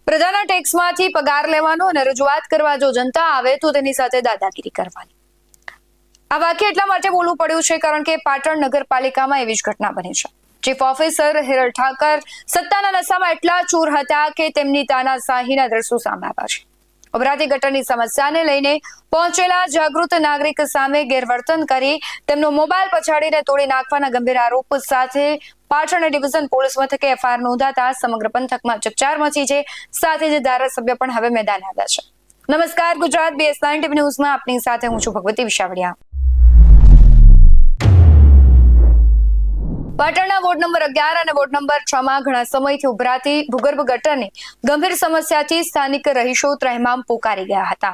પ્રજાના ટેક્સમાંથી પગાર લેવાનો અને રજૂઆત કરવા જો જનતા આવે તો તેની સાથે દાદાગીરી કરવાની. આ વાક્ય એટલા માટે બોલવું પડ્યું છે કારણ કે પાટણ નગરપાલિકામાં એવી જ ઘટના બની છે. ચીફ ઓફિસર હિરલ ઠાકર સત્તાના નશામાં એટલા ચૂર હતા કે તેમની તાનાશાહીના દ્રશ્યો સામે આવ્યા છે. ઉભરાતી ગટરની સમસ્યાને લઈને પહોંચેલા જાગૃત નાગરિક સામે ગેરવર્તન કરી તેમનો મોબાઈલ પછાડીને તોડી નાખવાના ગંભીર આરોપ સાથે પાટણ ડિવિઝન પોલીસ મથકે એફઆઈઆર નોંધાતા સમગ્ર પંથકમાં ચકચાર મચી છે. સાથે જ ધારાસભ્ય પણ હવે મેદાને આવ્યા છે. નમસ્કાર, ગુજરાત BS9 TV ન્યૂઝમાં આપની સાથે હું છું ભગવતી વિશાવડિયા. પાટણના વોર્ડ નંબર 11 અને વોર્ડ નંબર 6 માં ઘણા સમયથી ઉભરાતી ભૂગર્ભ ગટરની ગંભીર સમસ્યાથી સ્થાનિક રહીશો ત્રહેમામ પોકારી ગયા હતા.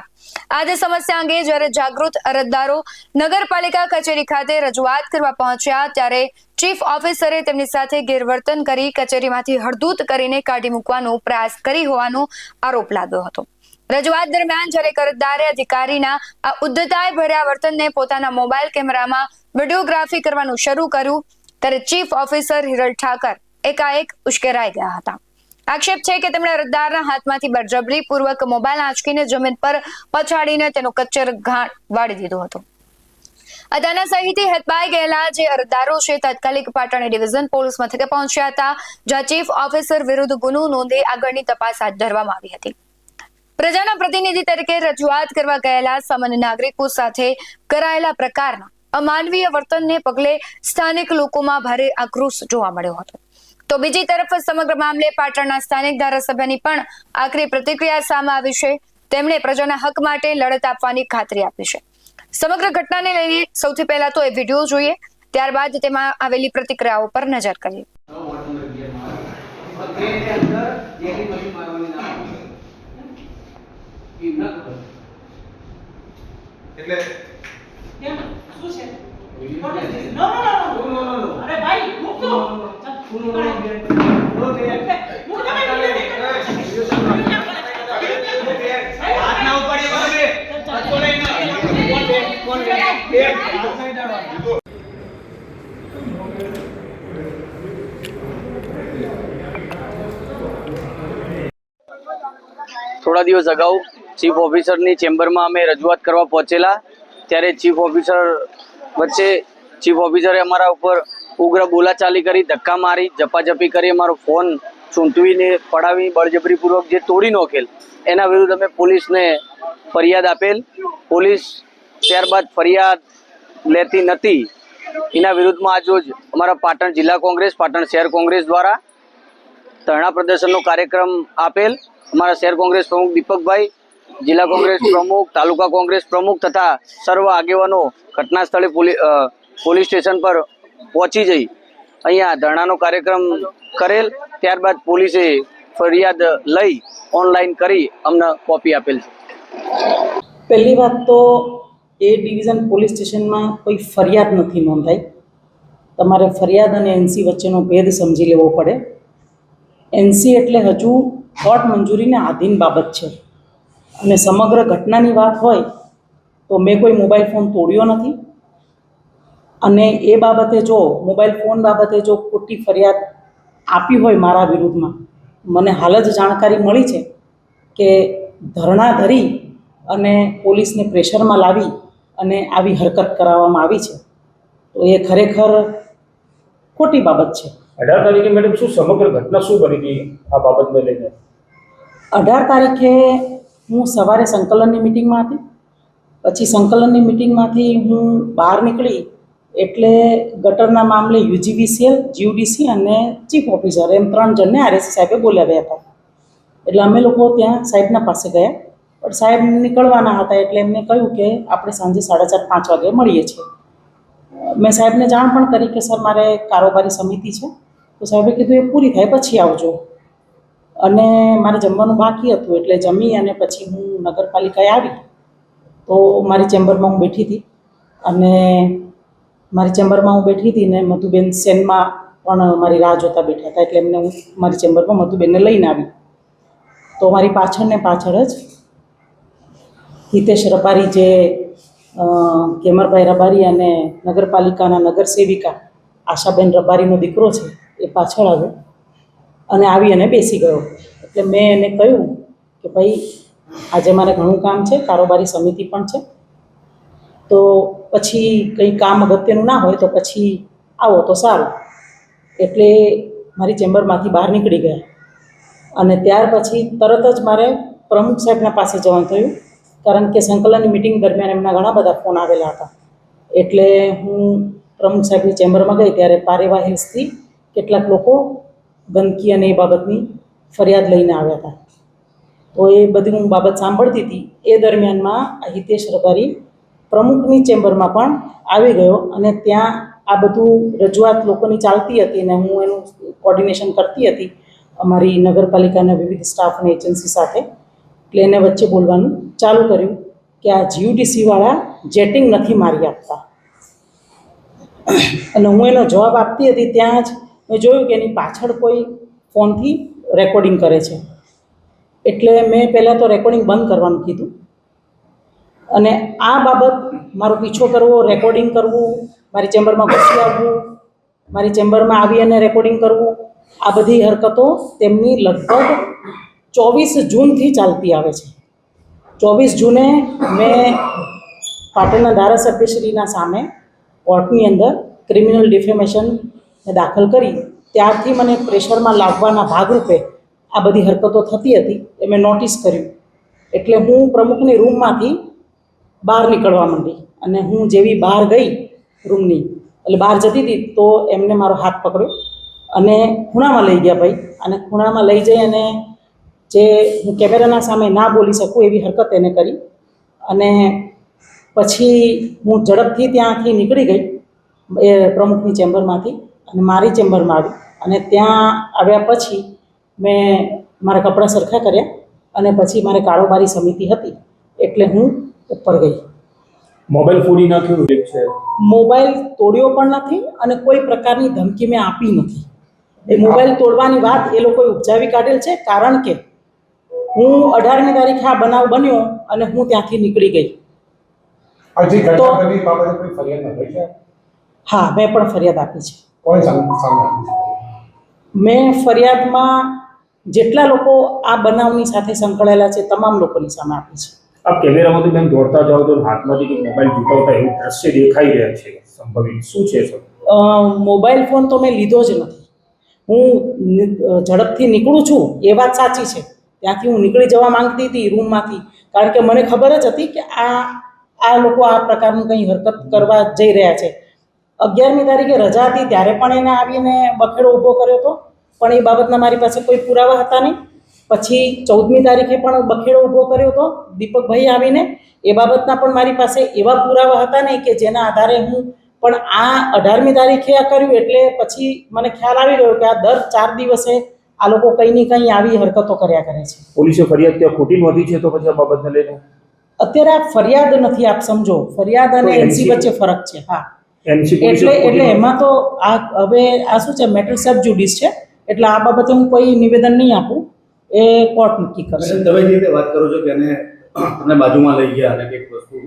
આજે સમસ્યા અંગે જ્યારે જાગૃત અરજદારો નગરપાલિકા કચેરી ખાતે રજૂઆત કરવા પહોંચ્યા ત્યારે ચીફ ઓફિસરે તેમની સાથે ગેરવર્તન કરી કચેરીમાંથી હળદૂત કરીને કાઢી મૂકવાનો પ્રયાસ કરી હોવાનો આરોપ લાગ્યો હતો. રજૂઆત દરમિયાન જ્યારે અરજદારે અધિકારીના આ ઉદ્ધતાઈ ભર્યા વર્તનને પોતાના મોબાઈલ કેમેરામાં વિડીયોગ્રાફી કરવાનું શરૂ કર્યું ત્યારે ચીફ ઓફિસર હિરલ ઠાકર એકાએક ઉશ્કેરાઈ ગયા હતા. આક્ષેપ છે કે તેમણે અરજદારના હાથમાંથી બળજબરીપૂર્વક મોબાઈલ આંચકીને જમીન પર પછાડીને તેનો કચ્ચર ઘાણ વાળી દીધો હતો. અદાના સહિતથી હેતબાઈ ગયેલા જે અરજદારો છે તાત્કાલિક પાટણ ડિવિઝન પોલીસ મથકે પહોંચ્યા હતા, જ્યાં ચીફ ઓફિસર વિરુદ્ધ ગુનો નોંધી આગળની તપાસ હાથ ધરવામાં આવી હતી. પ્રજાના પ્રતિનિધિ તરીકે રજૂઆત કરવા ગયેલા સામાન્ય નાગરિકો સાથે કરાયેલા પ્રકારના અમાનવીય વર્તનને પગલે સ્થાનિક લોકોમાં ભારે આક્રોશ જોવા મળ્યો હતો. તો બીજી તરફ સમગ્ર મામલે પાટણના સ્થાનિક ધારાસભ્યની પણ આકરી પ્રતિક્રિયા સામે આવી છે. તેમણે પ્રજાના હક માટે લડત આપવાની ખાતરી આપી છે. સમગ્ર ઘટનાને લઈને સૌથી પહેલા તો એ વિડીયો જોઈએ, ત્યારબાદ તેમાં આવેલી પ્રતિક્રિયાઓ પર નજર કરીએ. અરે ભાઈ મૂક દો. હાથ ના ઉપાડીએ થોડા દિવસ અગાઉ ચીફ ઓફિસરની ચેમ્બરમાં અમે રજૂઆત કરવા પહોંચેલા ત્યારે ચીફ ઓફિસર વચ્ચે ચીફ ઓફિસરે અમારા ઉપર ઉગ્ર બોલાચાલી કરી, ધક્કા મારી, ઝપાઝપી કરી, અમારો ફોન ચૂંટવીને પડાવી બળજબરીપૂર્વક જે તોડી નોખેલ એના વિરુદ્ધ અમે પોલીસને ફરિયાદ આપેલ. પોલીસ ત્યારબાદ ફરિયાદ લેતી નથી. એના વિરુદ્ધમાં આજરોજ અમારા પાટણ જિલ્લા કોંગ્રેસ, પાટણ શહેર કોંગ્રેસ દ્વારા ધરણા પ્રદર્શનનો કાર્યક્રમ આપેલ. અમારા શહેર કોંગ્રેસ પ્રમુખ દીપકભાઈ, જિલ્લા કોંગ્રેસ પ્રમુખ, તાલુકા કોંગ્રેસ પ્રમુખ તથા સર્વ આગેવાનો ઘટના સ્થળે પોલીસ સ્ટેશન પર પહોંચી જઈ અહીંયા ધરણાનો કાર્યક્રમ કરેલ. ત્યારબાદ પોલીસે ફરિયાદ લઈ ઓનલાઈન કરી અમને કોપી આપેલ છે. પહેલી વાત તો એ ડિવિઝન પોલીસ સ્ટેશનમાં કોઈ ફરિયાદ નથી નોંધાઈ. તમારે ફરિયાદ અને એનસી વચ્ચેનો ભેદ સમજી લેવો પડે. એનસી એટલે હજુ કોર્ટ મંજૂરીને આધીન બાબત છે અને સમગ્ર ઘટનાની વાત હોય તો મેં કોઈ મોબાઈલ ફોન તોડ્યો નથી અને એ બાબતે જો મોબાઈલ ફોન બાબતે જો ખોટી ફરિયાદ આપી હોય મારા વિરુદ્ધમાં, મને હાલ જ જાણકારી મળી છે કે ધરણા ધરી અને પોલીસને પ્રેશરમાં લાવી અને આવી હરકત કરાવવામાં આવી છે, તો એ ખરેખર ખોટી બાબત છે. 18 તારીખે મેડમ શું સમગ્ર ઘટના શું બની હતી આ બાબતને લઈને? 18 તારીખે હું સવારે સંકલનની મિટિંગમાં હતી. પછી સંકલનની મિટિંગમાંથી હું બહાર નીકળી એટલે ગટરના મામલે UGVCL, GUDC અને ચીફ ઓફિસર એમ 3 જણને RSC સાહેબે બોલાવ્યા હતા. એટલે અમે લોકો ત્યાં સાહેબના પાસે ગયા, પણ સાહેબ નીકળવાના હતા એટલે એમને કહ્યું કે આપણે સાંજે 4:30-5 વાગે મળીએ છીએ. મેં સાહેબને જાણ પણ કરી કે સર મારે કારોબારી સમિતિ છે, તો સાહેબે કીધું એ પૂરી થાય પછી આવજો. અને મારે જમવાનું બાકી હતું એટલે જમી અને પછી હું નગરપાલિકાએ આવી તો મારી ચેમ્બરમાં હું બેઠી હતી ને મધુબેન સેનમાં પણ મારી રાહ જોતા બેઠા હતા એટલે એમને હું મારી ચેમ્બરમાં મધુબેનને લઈને આવી. તો મારી પાછળ જ હિતેશ રબારી જે કેમરભાઈ રબારી અને નગરપાલિકાના નગરસેવિકા આશાબેન રબારીનો દીકરો છે એ પાછળ આવ્યો અને આવી અને બેસી ગયો. એટલે મેં એને કહ્યું કે ભાઈ આજે મારે ઘણું કામ છે, કારોબારી સમિતિ પણ છે, તો પછી કંઈ કામ અગત્યનું ના હોય તો પછી આવો તો સારું. એટલે મારી ચેમ્બરમાંથી બહાર નીકળી ગયા અને ત્યાર પછી તરત જ મારે પ્રમુખ સાહેબના પાસે જવાનું થયું, કારણ કે સંકલનની મિટિંગ દરમિયાન એમના ઘણા બધા ફોન આવેલા હતા. એટલે હું પ્રમુખ સાહેબની ચેમ્બરમાં ગઈ ત્યારે પારેવાહીથી કેટલાક લોકો ગંદકી અને એ બાબતની ફરિયાદ લઈને આવ્યા હતા. તો એ બધી હું બાબત સાંભળતી હતી. એ દરમિયાનમાં આ હિતેશ રબારી પ્રમુખની ચેમ્બરમાં પણ આવી ગયો અને ત્યાં આ બધું રજૂઆત લોકોની ચાલતી હતી અને હું એનું કોર્ડિનેશન કરતી હતી અમારી નગરપાલિકાના વિવિધ સ્ટાફ અને એજન્સી સાથે. એટલે એને વચ્ચે બોલવાનું ચાલુ કર્યું કે આ GUTC-વાળા જેટિંગ નથી મારી આપતા. અને હું એનો જવાબ આપતી હતી ત્યાં જ મેં જોયું કે એની પાછળ કોઈ ફોનથી રેકોર્ડિંગ કરે છે. એટલે મેં પહેલાં તો રેકોર્ડિંગ બંધ કરવાનું કીધું અને આ બાબત મારો પીછો કરવો, રેકોર્ડિંગ કરવું, મારી ચેમ્બરમાં ઘૂસી આવવું, મારી ચેમ્બરમાં આવી અને રેકોર્ડિંગ કરવું, આ બધી હરકતો તેમની લગભગ 24 જૂનથી ચાલતી આવે છે. 24 જૂને મેં પાટણના ધારાસભ્યશ્રીના સામે કોર્ટની અંદર ક્રિમિનલ ડિફેમેશન દાખલ કરી. ત્યારથી મને પ્રેશરમાં લાવવાના ભાગરૂપે આ બધી હરકતો થતી હતી એ મેં નોટિસ કર્યું. એટલે હું પ્રમુખની રૂમમાંથી બહાર નીકળવા માંડી અને હું જેવી બહાર ગઈ રૂમની, એટલે બહાર જતી હતી તો એમને મારો હાથ પકડ્યો અને ખૂણામાં લઈ ગયા ભાઈ. અને ખૂણામાં લઈ જઈ અને જે હું કેમેરાના સામે ના બોલી શકું એવી હરકત એને કરી અને પછી હું ઝડપથી ત્યાંથી નીકળી ગઈ એ પ્રમુખની ચેમ્બરમાંથી અને મારી ચેમ્બરમાં આવી. અને ત્યાં આવ્યા પછી મેં મારા કપડાં સરખા કર્યા અને પછી મારે કારોબારી સમિતિ હતી એટલે હું ઉપર ગઈ. મોબાઈલ ફોડી નાખ્યું છે? મોબાઈલ તોડ્યો પણ નથી અને કોઈ પ્રકારની ધમકી મેં આપી નથી. એ મોબાઈલ તોડવાની વાત એ લોકોએ ઉપજાવી કાઢેલ છે, કારણ કે હું 18મી તારીખે આ બનાવ બન્યો અને હું ત્યાંથી નીકળી ગઈ. હજી ઘટના બની બાબતે કોઈ ફરિયાદ નથી છે? હા, મેં પણ ફરિયાદ આપી છે. કોણ સામે આપી છે? મેં ફરિયાદમાં જેટલા લોકો આ બનાવની સાથે સંકળાયેલા છે તમામ લોકોની સામે આપી છે. આપ કેમેરામાંથી બેન દોડતા જાઓ તો હાથમાંથી કંઈક મોબાઈલ ઝુકાવતા એવું દ્રશ્ય દેખાઈ રહ્યા છે. સંભવિત શું છે સર? મોબાઈલ ફોન તો મેં લીધો જ નથી. હું ઝડપથી નીકળું છું એ વાત સાચી છે. ત્યાંથી હું નીકળી જવા માંગતી હતી રૂમમાંથી, કારણ કે મને ખબર જ હતી કે આ લોકો આ પ્રકારનું કંઈ હરકત કરવા જઈ રહ્યા છે. 11મી તારીખે રજા હતી ત્યારે પણ એને આવીને બખેડો ઊભો કર્યો હતો, પણ એ બાબતના મારી પાસે કોઈ પુરાવા હતા નહીં. પછી 14મી તારીખે પણ બખેડો ઊભો કર્યો હતો દીપકભાઈ આવીને, એ બાબતના પણ મારી પાસે એવા પુરાવા હતા નહીં કે જેના આધારે હું પણ આ 18મી તારીખે આ કર્યું. એટલે પછી મને ખ્યાલ આવી ગયો કે આ દર 4 દિવસે આ લોકો કંઈ ને કંઈ આવી હરકતો કર્યા કરે છે. પોલીસે ફરિયાદ ત્યાં ખોટી નોંધી છે, તો પછી આ બાબતને લઈને અત્યારે આ ફરિયાદ નથી, આપ સમજો, ફરિયાદ અને એનસી વચ્ચે ફરક છે. હા, એટલે એમાં તો આ હવે આ શું છે, મેટર્સ ઓફ જ્યુડિસ છે, એટલે આ બાબતે હું કોઈ નિવેદન નહીં આપું, એ કોર્ટ નક્કી કરશે. તમે જે રીતે વાત કરો છો કે એને બાજુમાં લઈ ગયા અને કંઈક વસ્તુ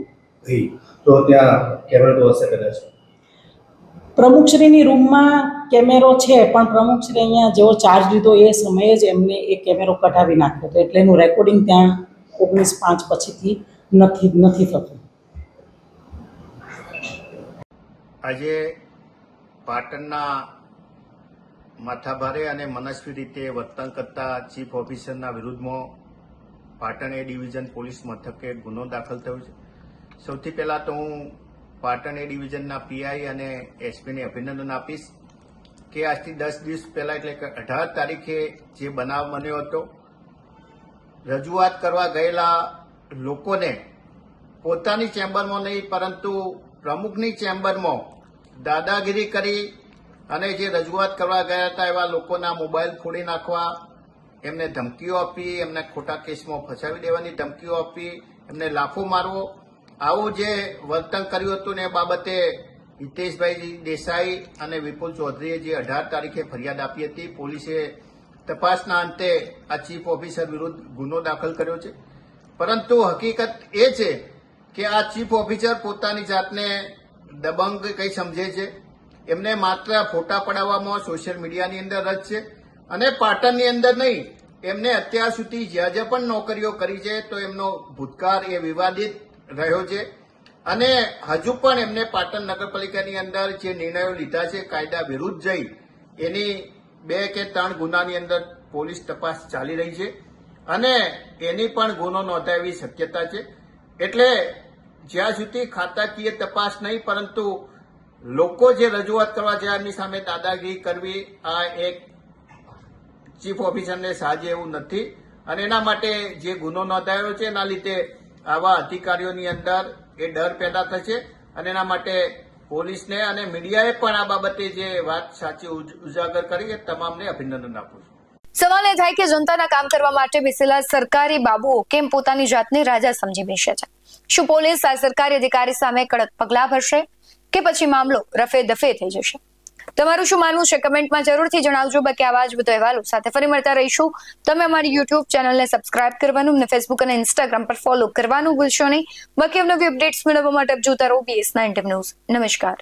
થઈ, તો ત્યાં કેમેરા તો હશે કદાચ? પ્રમુખશ્રીની રૂમમાં કેમેરો છે, પણ પ્રમુખશ્રી અહીંયા જેવો ચાર્જ લીધો એ સમયે જ એમને એ કેમેરો કઢાવી નાખ્યો હતો, એટલે એનું રેકોર્ડિંગ ત્યાં 19/5 પછીથી નથી થતું. આજે પાટણના માથાભારે અને મનસ્વી રીતે વર્તન કરતા ચીફ ઓફિસરના વિરુદ્ધમાં પાટણ એ ડિવિઝન પોલીસ મથકે ગુનો દાખલ થયો છે. સૌથી પહેલા તો હું પાટણ એ ડિવિઝનના પીઆઈ અને એસપીને અભિનંદન આપીશ કે આજથી 10 દિવસ પહેલા એટલે કે 18 તારીખે જે બનાવ બન્યો હતો, રજૂઆત કરવા ગયેલા લોકોને પોતાની ચેમ્બરમાં નહીં પરંતુ પ્રમુખની ચેમ્બરમાં દાદાગીરી કરી અને જે રજૂઆત કરવા ગયા હતા એવા લોકોના મોબાઈલ ફોડી નાખવા, એમને ધમકીઓ આપી, એમને ખોટા કેસમાં ફસાવી દેવાની ધમકીઓ આપી, એમને લાફો મારવો, આવું જે વર્તન કર્યું હતું ને એ બાબતે હિતેશભાઈ દેસાઈ અને વિપુલ ચૌધરીએ જે 18 તારીખે ફરિયાદ આપી હતી, પોલીસે તપાસના અંતે આ ચીફ ઓફિસર વિરુદ્ધ ગુનો દાખલ કર્યો છે. પરંતુ હકીકત એ છે કે આ ચીફ ઓફિસર પોતાની જાતને દબંગ કંઈ સમજે છે. એમને માત્ર ફોટા પડાવવામાં સોશિયલ મીડિયાની અંદર જ છે, અને પાટણની અંદર નહીં, એમને અત્યાર સુધી જ્યાં જ્યાં પણ નોકરીઓ કરી છે તો એમનો ભૂતકાળ એ વિવાદિત રહ્યો છે અને હજુ પણ એમને પાટણ નગરપાલિકાની અંદર જે નિર્ણયો લીધા છે કાયદા વિરુદ્ધ જઈ એની 2 કે 3 ગુનાની અંદર પોલીસ તપાસ ચાલી રહી છે અને એની પણ ગુનો નોંધાવી શક્યતા છે. એટલે જ્યાં સુધી ખાતાકીય તપાસ નહીં પરંતુ લોકો જે રજૂઆત કરવા છે એમની સામે દાદાગીરી કરવી આ એક ચીફ ઓફિસરને સાજે એવું નથી અને એના માટે જે ગુનો નોંધાયો છે એના લીધે આવા અધિકારીઓની અંદર એ ડર પેદા થશે અને એના માટે પોલીસને અને મીડિયાએ પણ આ બાબતે જે વાત સાચી ઉજાગર કરી એ તમામને અભિનંદન આપું છું. સવાલ એ થાય કે જનતાના કામ કરવા માટે બેસેલા સરકારી બાબુઓ કેમ પોતાની જાતને રાજા સમજી બેસે છે? શું પોલીસ આ સરકારી અધિકારી સામે કડક પગલાં ભરશે કે પછી મામલો રફે દફે થઈ જશે? તમારું શું માનવું છે કમેન્ટમાં જરૂરથી જણાવજો. બાકી આવા જ બધો અહેવાલો સાથે ફરી મળતા રહીશું. તમે અમારી યુટ્યુબ ચેનલને સબસ્ક્રાઇબ કરવાનું અને ફેસબુક અને ઇન્સ્ટાગ્રામ પર ફોલો કરવાનું ભૂલશો નહીં. બાકી નવી અપડેટ્સ મેળવવા માટે જોતા રહો BS9 ન્યૂઝ. નમસ્કાર.